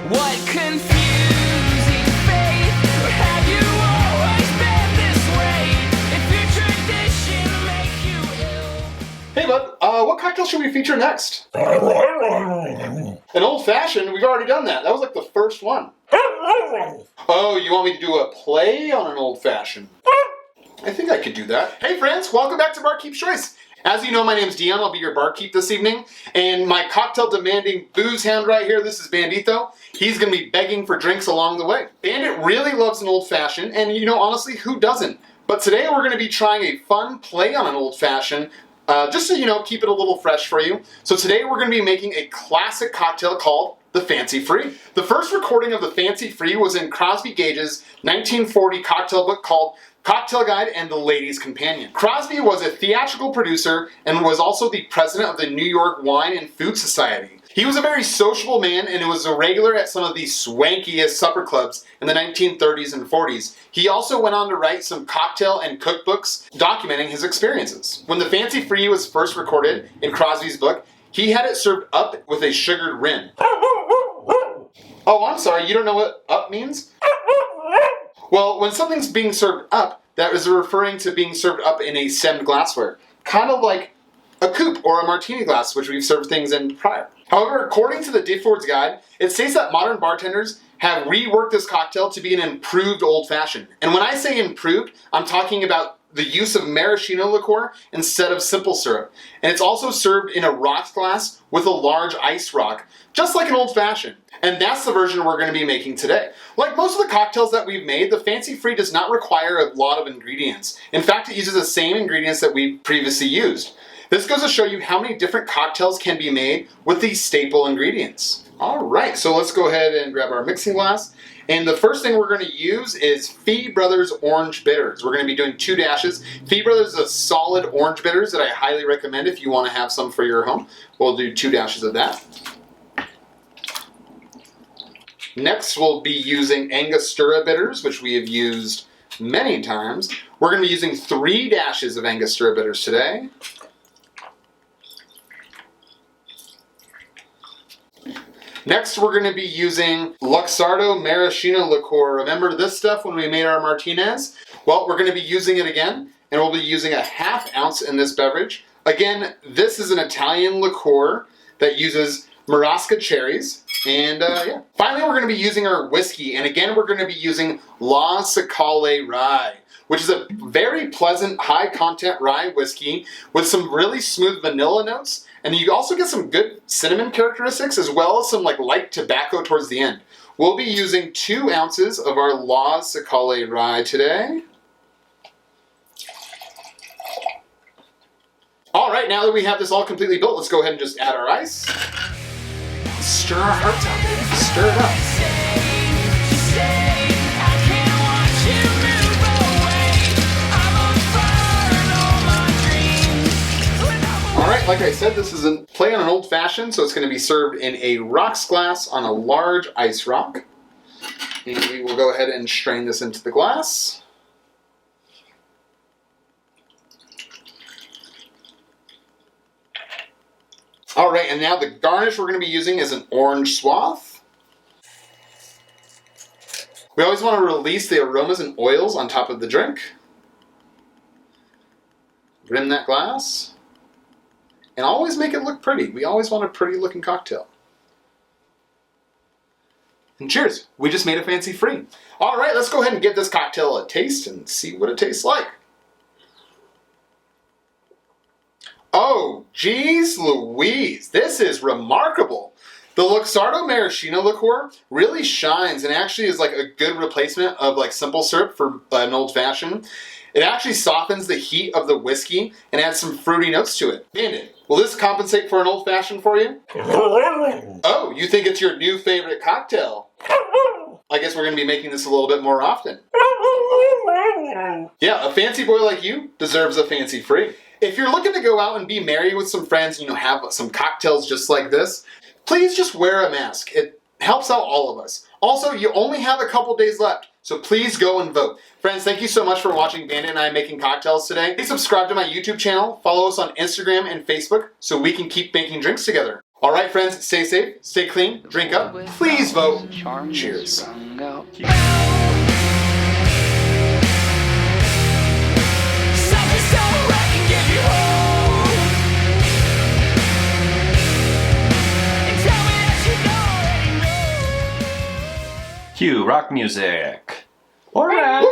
What confusing faith? Or have you always been this way? If your tradition make you ill. Hey bud, what cocktail should we feature next? An old-fashioned? We've already done that. That was like the first one. Oh, you want me to do a play on an old-fashioned? I think I could do that. Hey friends, welcome back to Barkeep's Choice. As you know, my name's Dion. I'll be your barkeep this evening. And my cocktail-demanding booze hound right here, this is Bandito. He's going to be begging for drinks along the way. Bandit really loves an old-fashioned, and you know, honestly, who doesn't? But today we're going to be trying a fun play on an old-fashioned, just so you know, keep it a little fresh for you. So today we're going to be making a classic cocktail called the Fancy Free. The first recording of the Fancy Free was in Crosby Gage's 1940 cocktail book called Cocktail Guide and the Lady's Companion. Crosby was a theatrical producer and was also the president of the New York Wine and Food Society. He was a very sociable man and was a regular at some of the swankiest supper clubs in the 1930s and 40s. He also went on to write some cocktail and cookbooks documenting his experiences. When the Fancy Free was first recorded in Crosby's book, he had it served up with a sugared rim. Oh, I'm sorry, you don't know what up means? Well, when something's being served up, that is referring to being served up in a stemmed glassware. Kind of like a coupe or a martini glass, which we've served things in prior. However, according to the Deford's Guide, it states that modern bartenders have reworked this cocktail to be an improved old-fashioned. And when I say improved, I'm talking about the use of maraschino liqueur instead of simple syrup. And it's also served in a rocks glass with a large ice rock, just like an old-fashioned. And that's the version we're going to be making today. Like most of the cocktails that we've made, the Fancy Free does not require a lot of ingredients. In fact, it uses the same ingredients that we previously used. This goes to show you how many different cocktails can be made with these staple ingredients. Alright, so let's go ahead and grab our mixing glass. And the first thing we're going to use is Fee Brothers Orange Bitters. We're going to be doing 2 dashes. Fee Brothers is a solid orange bitters that I highly recommend if you want to have some for your home. We'll do 2 dashes of that. Next, we'll be using Angostura bitters, which we have used many times. We're going to be using 3 dashes of Angostura bitters today. Next, we're going to be using Luxardo Maraschino liqueur. Remember this stuff when we made our Martinez? Well, we're going to be using it again, and we'll be using a ½ ounce in this beverage. Again, this is an Italian liqueur that uses Marasca cherries. And yeah. Finally, we're going to be using our whiskey, and again, we're going to be using La Sicale Rye, which is a very pleasant, high-content rye whiskey with some really smooth vanilla notes. And you also get some good cinnamon characteristics as well as some like light tobacco towards the end. We'll be using 2 ounces of our La Sicale Rye today. Alright, now that we have this all completely built, let's go ahead and just add our ice. Stir our hearts out, baby. Stir it up. Alright, like I said, this is a play on an old-fashioned, so it's going to be served in a rocks glass on a large ice rock. And we will go ahead and strain this into the glass. Alright, and now the garnish we're going to be using is an orange swath. We always want to release the aromas and oils on top of the drink. Rim that glass. And always make it look pretty. We always want a pretty looking cocktail. And cheers, we just made a Fancy Free. Alright, let's go ahead and give this cocktail a taste and see what it tastes like. Oh, geez Louise, this is remarkable. The Luxardo Maraschino liqueur really shines and actually is like a good replacement of like simple syrup for an old-fashioned. It actually softens the heat of the whiskey and adds some fruity notes to it. Bandit, will this compensate for an old-fashioned for you? Oh, you think it's your new favorite cocktail? I guess we're going to be making this a little bit more often. Yeah, a fancy boy like you deserves a Fancy Free. If you're looking to go out and be merry with some friends, you know, have some cocktails just like this, please just wear a mask. It helps out all of us. Also, you only have a couple days left, so please go and vote. Friends, thank you so much for watching Bandit and I making cocktails today. Please subscribe to my YouTube channel, follow us on Instagram and Facebook so we can keep making drinks together. All right, friends, stay safe, stay clean, drink up, please vote. Cheers. Something so I can give you hope. And tell me that you already know. Cue rock music. Alright.